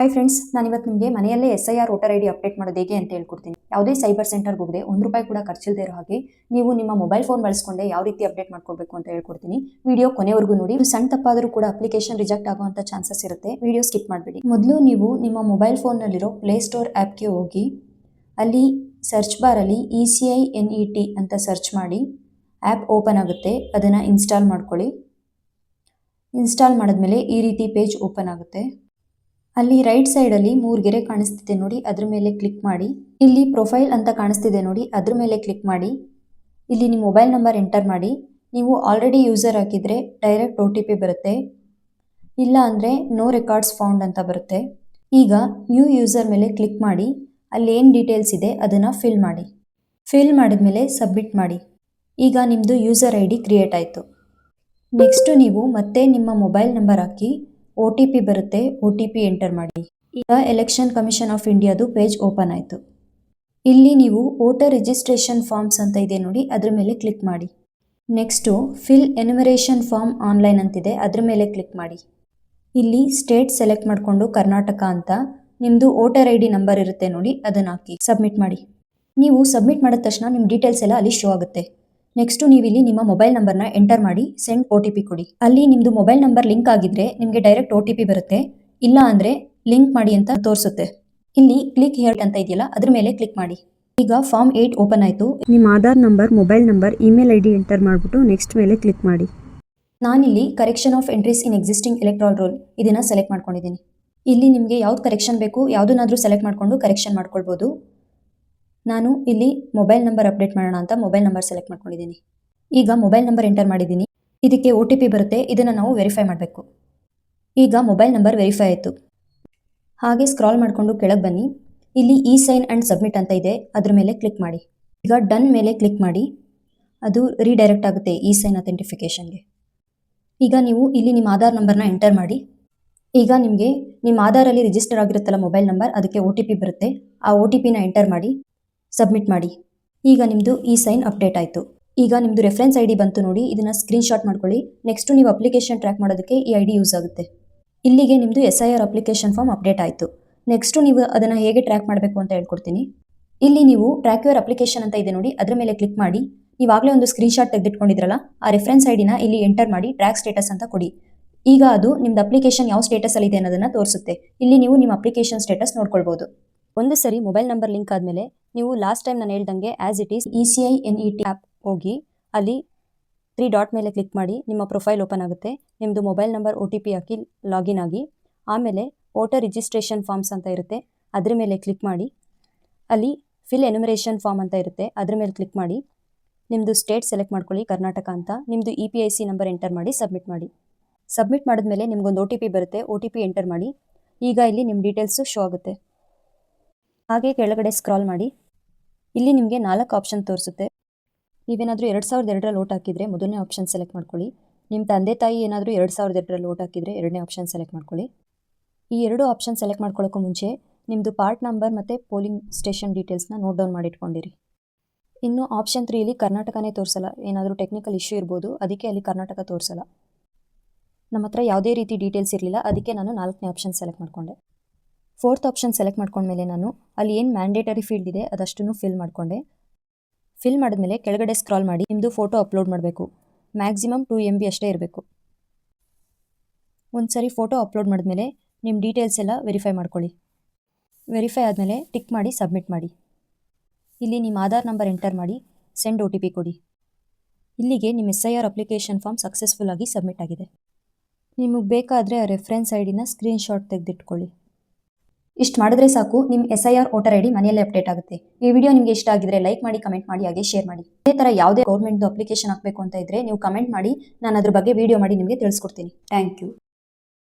Hi friends, ನಾನು ಇವತ್ತು ನಿಮಗೆ ಮನೆಯಲ್ಲೇ SIR ವೋಟರ್ ಐಡಿ ಅಪ್ಡೇಟ್ ಮಾಡೋದು ಹೇಗೆ ಅಂತ ಹೇಳ್ಕೊಡ್ತೀನಿ. ಯಾವುದೇ ಸೈಬರ್ ಸೆಂಟರ್ಗೆ ಹೋಗದೆ ₹1 ಕೂಡ ಖರ್ಚಿಲ್ಲದೆ ಇರೋ ಹಾಗೆ ನೀವು ನಿಮ್ಮ ಮೊಬೈಲ್ ಫೋನ್ ಬಳಸ್ಕೊಂಡೆ ಯಾವ ರೀತಿ ಅಪ್ಡೇಟ್ ಮಾಡ್ಕೊಳ್ಬೇಕು ಅಂತ ಹೇಳ್ಕೊಡ್ತೀನಿ. ವಿಡಿಯೋ ಕೊನೆವರೆಗೂ ನೋಡಿ. ಸಣ್ಣ ತಪ್ಪಾದರೂ ಕೂಡ ಅಪ್ಲಿಕೇಶನ್ ರಿಜೆಕ್ಟ್ ಆಗುವಂತ ಚಾನ್ಸಸ್ ಇರುತ್ತೆ. ವಿಡಿಯೋ ಸ್ಕಿಪ್ ಮಾಡಬೇಡಿ. ಮೊದಲು ನೀವು ನಿಮ್ಮ ಮೊಬೈಲ್ ಫೋನ್ನಲ್ಲಿರೋ ಪ್ಲೇ ಸ್ಟೋರ್ ಆ್ಯಪ್ಗೆ ಹೋಗಿ ಅಲ್ಲಿ ಸರ್ಚ್ ಬಾರಲ್ಲಿ ECINET ಅಂತ ಸರ್ಚ್ ಮಾಡಿ ಆ್ಯಪ್ ಓಪನ್ ಆಗುತ್ತೆ. ಅದನ್ನು ಇನ್ಸ್ಟಾಲ್ ಮಾಡ್ಕೊಳ್ಳಿ. ಇನ್ಸ್ಟಾಲ್ ಮಾಡಿದ್ಮೇಲೆ ಈ ರೀತಿ ಪೇಜ್ ಓಪನ್ ಆಗುತ್ತೆ. ಅಲ್ಲಿ ರೈಟ್ ಸೈಡಲ್ಲಿ 3 ಗೆರೆ ಕಾಣಿಸ್ತಿದೆ ನೋಡಿ, ಅದ್ರ ಮೇಲೆ ಕ್ಲಿಕ್ ಮಾಡಿ. ಇಲ್ಲಿ ಪ್ರೊಫೈಲ್ ಅಂತ ಕಾಣಿಸ್ತಿದೆ ನೋಡಿ, ಅದ್ರ ಮೇಲೆ ಕ್ಲಿಕ್ ಮಾಡಿ. ಇಲ್ಲಿ ನಿಮ್ಮ ಮೊಬೈಲ್ ನಂಬರ್ ಎಂಟರ್ ಮಾಡಿ. ನೀವು ಆಲ್ರೆಡಿ ಯೂಸರ್ ಹಾಕಿದರೆ ಡೈರೆಕ್ಟ್ OTP ಬರುತ್ತೆ, ಇಲ್ಲ ಅಂದರೆ ನೋ ರೆಕಾರ್ಡ್ಸ್ ಫೌಂಡ್ ಅಂತ ಬರುತ್ತೆ. ಈಗ ನ್ಯೂ ಯೂಸರ್ ಮೇಲೆ ಕ್ಲಿಕ್ ಮಾಡಿ. ಅಲ್ಲಿ ಏನು ಡೀಟೇಲ್ಸ್ ಇದೆ ಅದನ್ನು ಫಿಲ್ ಮಾಡಿ. ಫಿಲ್ ಮಾಡಿದ್ಮೇಲೆ ಸಬ್ಮಿಟ್ ಮಾಡಿ. ಈಗ ನಿಮ್ಮದು ಯೂಸರ್ ID ಕ್ರಿಯೇಟ್ ಆಯಿತು. ನೆಕ್ಸ್ಟು ನೀವು ಮತ್ತೆ ನಿಮ್ಮ ಮೊಬೈಲ್ ನಂಬರ್ ಹಾಕಿ OTP ಬರುತ್ತೆ, OTP ಎಂಟರ್ ಮಾಡಿ. ಈಗ ಎಲೆಕ್ಷನ್ ಕಮಿಷನ್ ಆಫ್ ಇಂಡಿಯಾದು ಪೇಜ್ ಓಪನ್ ಆಯಿತು. ಇಲ್ಲಿ ನೀವು ವೋಟರ್ ರಿಜಿಸ್ಟ್ರೇಷನ್ ಫಾರ್ಮ್ಸ್ ಅಂತ ಇದೆ ನೋಡಿ, ಅದ್ರ ಮೇಲೆ ಕ್ಲಿಕ್ ಮಾಡಿ. Next fill enumeration form online ಅಂತಿದೆ, ಅದ್ರ ಮೇಲೆ ಕ್ಲಿಕ್ ಮಾಡಿ. ಇಲ್ಲಿ ಸ್ಟೇಟ್ ಸೆಲೆಕ್ಟ್ ಮಾಡಿಕೊಂಡು ಕರ್ನಾಟಕ ಅಂತ ನಿಮ್ಮದು ವೋಟರ್ ID ನಂಬರ್ ಇರುತ್ತೆ ನೋಡಿ, ಅದನ್ನು ಹಾಕಿ ಸಬ್ಮಿಟ್ ಮಾಡಿ. ನೀವು ಸಬ್ಮಿಟ್ ಮಾಡಿದ ತಕ್ಷಣ ನಿಮ್ಮ ಡೀಟೇಲ್ಸ್ ಎಲ್ಲ ಅಲ್ಲಿ ಶೋ ಆಗುತ್ತೆ. ನೆಕ್ಸ್ಟು ನೀವು ಇಲ್ಲಿ ನಿಮ್ಮ ಮೊಬೈಲ್ ನಂಬರ್ನ ಎಂಟರ್ ಮಾಡಿ ಸೆಂಡ್ OTP ಕೊಡಿ. ಅಲ್ಲಿ ನಿಮ್ಮದು ಮೊಬೈಲ್ ನಂಬರ್ ಲಿಂಕ್ ಆಗಿದ್ರೆ ನಿಮಗೆ ಡೈರೆಕ್ಟ್ OTP ಬರುತ್ತೆ, ಇಲ್ಲ ಅಂದರೆ ಲಿಂಕ್ ಮಾಡಿ ಅಂತ ತೋರಿಸುತ್ತೆ. ಇಲ್ಲಿ ಕ್ಲಿಕ್ ಹಿಯರ್ ಅಂತ ಇದೆಯಲ್ಲ, ಅದ್ರ ಮೇಲೆ ಕ್ಲಿಕ್ ಮಾಡಿ. ಈಗ ಫಾರ್ಮ್ 8 ಓಪನ್ ಆಯಿತು. ನಿಮ್ಮ Aadhaar number, mobile number, email ID enter ಮಾಡಿಬಿಟ್ಟು ನೆಕ್ಸ್ಟ್ ಮೇಲೆ ಕ್ಲಿಕ್ ಮಾಡಿ. ನಾನಿಲ್ಲಿ correction of entries in existing electoral roll ಇದನ್ನು ಸೆಲೆಕ್ಟ್ ಮಾಡ್ಕೊಂಡಿದ್ದೀನಿ. ಇಲ್ಲಿ ನಿಮಗೆ ಯಾವ್ದು ಕರೆಕ್ಷನ್ ಬೇಕು ಯಾವುದನ್ನಾದರೂ ಸೆಲೆಕ್ಟ್ ಮಾಡಿಕೊಂಡು ಕರೆಕ್ಷನ್ ಮಾಡ್ಕೊಳ್ಬೋದು. ನಾನು ಇಲ್ಲಿ ಮೊಬೈಲ್ ನಂಬರ್ ಅಪ್ಡೇಟ್ ಮಾಡೋಣ ಅಂತ ಮೊಬೈಲ್ ನಂಬರ್ ಸೆಲೆಕ್ಟ್ ಮಾಡ್ಕೊಂಡಿದ್ದೀನಿ. ಈಗ ಮೊಬೈಲ್ ನಂಬರ್ ಎಂಟರ್ ಮಾಡಿದ್ದೀನಿ. ಇದಕ್ಕೆ OTP ಬರುತ್ತೆ, ಇದನ್ನು ನಾವು ವೆರಿಫೈ ಮಾಡಬೇಕು. ಈಗ ಮೊಬೈಲ್ ನಂಬರ್ ವೆರಿಫೈ ಆಯಿತು. ಹಾಗೆ ಸ್ಕ್ರಾಲ್ ಮಾಡಿಕೊಂಡು ಕೆಳಗೆ ಬನ್ನಿ. ಇಲ್ಲಿ E-ಸೈನ್ ಆ್ಯಂಡ್ ಸಬ್ಮಿಟ್ ಅಂತ ಇದೆ, ಅದ್ರ ಮೇಲೆ ಕ್ಲಿಕ್ ಮಾಡಿ. ಈಗ ಡನ್ ಮೇಲೆ ಕ್ಲಿಕ್ ಮಾಡಿ. ಅದು ರೀಡೈರೆಕ್ಟ್ ಆಗುತ್ತೆ E-ಸೈನ್ ಅಥೆಂಟಿಫಿಕೇಷನ್ಗೆ. ಈಗ ನೀವು ಇಲ್ಲಿ ನಿಮ್ಮ ಆಧಾರ್ ನಂಬರ್ನ ಎಂಟರ್ ಮಾಡಿ. ಈಗ ನಿಮಗೆ ನಿಮ್ಮ ಆಧಾರಲ್ಲಿ ರಿಜಿಸ್ಟರ್ ಆಗಿರುತ್ತಲ್ಲ ಮೊಬೈಲ್ ನಂಬರ್, ಅದಕ್ಕೆ OTP ಬರುತ್ತೆ. ಆ OTPನ ಎಂಟರ್ ಮಾಡಿ ಸಬ್ಮಿಟ್ ಮಾಡಿ. ಈಗ ನಿಮ್ಮದು E-ಸೈನ್ ಅಪ್ಡೇಟ್ ಆಯಿತು. ಈಗ ನಿಮ್ಮದು ರೆಫರೆನ್ಸ್ ID ಬಂತು ನೋಡಿ, ಇದನ್ನು ಸ್ಕ್ರೀನ್ಶಾಟ್ ಮಾಡ್ಕೊಳ್ಳಿ. ನೆಕ್ಸ್ಟು ನೀವು ಅಪ್ಲಿಕೇಶನ್ ಟ್ರ್ಯಾಕ್ ಮಾಡೋದಕ್ಕೆ ಈ ID ಯೂಸ್ ಆಗುತ್ತೆ. ಇಲ್ಲಿಗೆ ನಿಮ್ಮದು SIR ಅಪ್ಲಿಕೇಶನ್ ಫಾರ್ಮ್ ಅಪ್ಡೇಟ್ ಆಯಿತು. ನೆಕ್ಸ್ಟು ನೀವು ಅದನ್ನು ಹೇಗೆ ಟ್ರ್ಯಾಕ್ ಮಾಡಬೇಕು ಅಂತ ಹೇಳ್ಕೊಡ್ತೀನಿ. ಇಲ್ಲಿ ನೀವು ಟ್ರ್ಯಾಕ್ ಯುವರ್ ಅಪ್ಲಿಕೇಶನ್ ಅಂತ ಇದೆ ನೋಡಿ, ಅದರ ಮೇಲೆ ಕ್ಲಿಕ್ ಮಾಡಿ. ನೀವಾಗಲೇ ಒಂದು ಸ್ಕ್ರೀನ್ಶಾಟ್ ತೆಗೆದಿಟ್ಕೊಂಡಿದ್ರಲ್ಲ, ಆ ರೆಫರೆನ್ಸ್ IDನ ಇಲ್ಲಿ ಎಂಟರ್ ಮಾಡಿ ಟ್ರ್ಯಾಕ್ ಸ್ಟೇಟಸ್ ಅಂತ ಕೊಡಿ. ಈಗ ಅದು ನಿಮ್ಮದು ಅಪ್ಲಿಕೇಶನ್ ಯಾವ ಸ್ಟೇಟಸಲ್ಲಿ ಇದೆ ಅನ್ನೋದನ್ನು ತೋರಿಸುತ್ತೆ. ಇಲ್ಲಿ ನೀವು ನಿಮ್ಮ ಅಪ್ಲಿಕೇಶನ್ ಸ್ಟೇಟಸ್ ನೋಡ್ಕೊಳ್ಬೋದು. ಒಂದು ಸರಿ ಮೊಬೈಲ್ ನಂಬರ್ ಲಿಂಕ್ ಆದಮೇಲೆ ನೀವು ಲಾಸ್ಟ್ ಟೈಮ್ ನಾನು ಹೇಳ್ದಂಗೆ as it is ECINET app ಹೋಗಿ ಅಲ್ಲಿ 3 ಡಾಟ್ ಮೇಲೆ ಕ್ಲಿಕ್ ಮಾಡಿ. ನಿಮ್ಮ ಪ್ರೊಫೈಲ್ ಓಪನ್ ಆಗುತ್ತೆ. ನಿಮ್ಮದು ಮೊಬೈಲ್ ನಂಬರ್ OTP ಹಾಕಿ ಲಾಗಿನ್ ಆಗಿ. ಆಮೇಲೆ ವೋಟರ್ ರಿಜಿಸ್ಟ್ರೇಷನ್ ಫಾರ್ಮ್ಸ್ ಅಂತ ಇರುತ್ತೆ, ಅದ್ರ ಮೇಲೆ ಕ್ಲಿಕ್ ಮಾಡಿ. ಅಲ್ಲಿ ಫಿಲ್ ಎನ್ಯುಮರೇಷನ್ ಫಾರ್ಮ್ ಅಂತ ಇರುತ್ತೆ, ಅದ್ರ ಮೇಲೆ ಕ್ಲಿಕ್ ಮಾಡಿ. ನಿಮ್ಮದು ಸ್ಟೇಟ್ ಸೆಲೆಕ್ಟ್ ಮಾಡ್ಕೊಳ್ಳಿ, ಕರ್ನಾಟಕ ಅಂತ. ನಿಮ್ಮದು EPIC ನಂಬರ್ ಎಂಟರ್ ಮಾಡಿ ಸಬ್ಮಿಟ್ ಮಾಡಿ. ಸಬ್ಮಿಟ್ ಮಾಡಿದ್ಮೇಲೆ ನಿಮಗೊಂದು OTP ಬರುತ್ತೆ, OTP ಎಂಟರ್ ಮಾಡಿ. ಈಗ ಇಲ್ಲಿ ನಿಮ್ಮ ಡೀಟೇಲ್ಸು ಶೋ ಆಗುತ್ತೆ. ಹಾಗೆ ಕೆಳಗಡೆ ಸ್ಕ್ರಾಲ್ ಮಾಡಿ. ಇಲ್ಲಿ ನಿಮಗೆ 4 ಆಪ್ಷನ್ ತೋರಿಸುತ್ತೆ. ನೀವೇನಾದರೂ 2002ರಲ್ಲಿ ವೋಟ್ ಹಾಕಿದರೆ ಮೊದಲನೇ ಆಪ್ಷನ್ ಸೆಲೆಕ್ಟ್ ಮಾಡ್ಕೊಳ್ಳಿ. ನಿಮ್ಮ ತಂದೆ ತಾಯಿ ಏನಾದರೂ 2002ರಲ್ಲಿ ವೋಟ್ ಹಾಕಿದರೆ ಎರಡನೇ ಆಪ್ಷನ್ ಸೆಲೆಕ್ಟ್ ಮಾಡ್ಕೊಳ್ಳಿ. ಈ 2 ಆಪ್ಷನ್ ಸೆಲೆಕ್ಟ್ ಮಾಡ್ಕೊಳ್ಳೋಕ್ಕೂ ಮುಂಚೆ ನಿಮ್ಮದು ಪಾರ್ಟ್ ನಂಬರ್ ಮತ್ತು ಪೋಲಿಂಗ್ ಸ್ಟೇಷನ್ ಡೀಟೇಲ್ಸ್ನ ನೋಟ್ ಡೌನ್ ಮಾಡಿಟ್ಕೊಂಡಿರಿ. ಇನ್ನು ಆಪ್ಷನ್ 3ಯಲ್ಲಿ ಕರ್ನಾಟಕನೇ ತೋರಿಸಲ್ಲ, ಏನಾದರೂ ಟೆಕ್ನಿಕಲ್ ಇಶ್ಯೂ ಇರ್ಬೋದು, ಅದಕ್ಕೆ ಅಲ್ಲಿ ಕರ್ನಾಟಕ ತೋರಿಸಲ್ಲ. ನಮ್ಮ ಹತ್ರ ಯಾವುದೇ ರೀತಿ ಡೀಟೇಲ್ಸ್ ಇರಲಿಲ್ಲ, ಅದಕ್ಕೆ ನಾನು 4ನೇ ಆಪ್ಷನ್ ಸೆಲೆಕ್ಟ್ ಮಾಡಿಕೊಂಡೆ. 4th ಆಪ್ಷನ್ ಸೆಲೆಕ್ಟ್ ಮಾಡ್ಕೊಂಡ್ಮೇಲೆ ನಾನು ಅಲ್ಲಿ ಏನು ಮ್ಯಾಂಡೇಟರಿ ಫೀಲ್ಡ್ ಇದೆ ಅದಷ್ಟನ್ನು ಫಿಲ್ ಮಾಡಿಕೊಂಡೆ. ಫಿಲ್ ಮಾಡಿದ್ಮೇಲೆ ಕೆಳಗಡೆ ಸ್ಕ್ರಾಲ್ ಮಾಡಿ. ನಿಮ್ಮದು ಫೋಟೋ ಅಪ್ಲೋಡ್ ಮಾಡಬೇಕು. ಮ್ಯಾಕ್ಸಿಮಮ್ 2 MB ಅಷ್ಟೇ ಇರಬೇಕು. ಒಂದು ಸರಿ ಫೋಟೋ ಅಪ್ಲೋಡ್ ಮಾಡಿದ್ಮೇಲೆ ನಿಮ್ಮ ಡೀಟೇಲ್ಸ್ ಎಲ್ಲ ವೆರಿಫೈ ಮಾಡ್ಕೊಳ್ಳಿ. ವೆರಿಫೈ ಆದಮೇಲೆ ಟಿಕ್ ಮಾಡಿ ಸಬ್ಮಿಟ್ ಮಾಡಿ. ಇಲ್ಲಿ ನಿಮ್ಮ ಆಧಾರ್ ನಂಬರ್ ಎಂಟರ್ ಮಾಡಿ ಸೆಂಡ್ OTP ಕೊಡಿ. ಇಲ್ಲಿಗೆ ನಿಮ್ಮ SIR ಅಪ್ಲಿಕೇಶನ್ ಫಾರ್ಮ್ ಸಕ್ಸಸ್ಫುಲ್ ಆಗಿ ಸಬ್ಮಿಟ್ ಆಗಿದೆ. ನಿಮಗೆ ಬೇಕಾದರೆ ಆ ರೆಫರೆನ್ಸ್ IDನ ಸ್ಕ್ರೀನ್ಶಾಟ್ ತೆಗೆದಿಟ್ಕೊಳ್ಳಿ. ಇಷ್ಟು ಮಾಡಿದ್ರೆ ಸಾಕು, ನಿಮ್ಮ SIR ವೋಟರ್ ID ಮನೆಯಲ್ಲೇ ಅಪ್ಡೇಟ್ ಆಗುತ್ತೆ. ಈ ವಿಡಿಯೋ ನಿಮಗೆ ಇಷ್ಟ ಆಗಿದ್ರೆ ಲೈಕ್ ಮಾಡಿ, ಕಮೆಂಟ್ ಮಾಡಿ, ಹಾಗೆ ಶೇರ್ ಮಾಡಿ. ಇದೇ ಥರ ಯಾವುದೇ ಗೌರ್ಮೆಂಟ್ದು ಅಪ್ಲಿಕೇಶನ್ ಹಾಕಬೇಕು ಅಂತ ಇದ್ದರೆ ನೀವು ಕಮೆಂಟ್ ಮಾಡಿ, ನಾನು ಅದ್ರ ಬಗ್ಗೆ ವಿಡಿಯೋ ಮಾಡಿ ನಿಮಗೆ ತಿಳಿಸ್ಕೊಡ್ತೀನಿ. Thank you.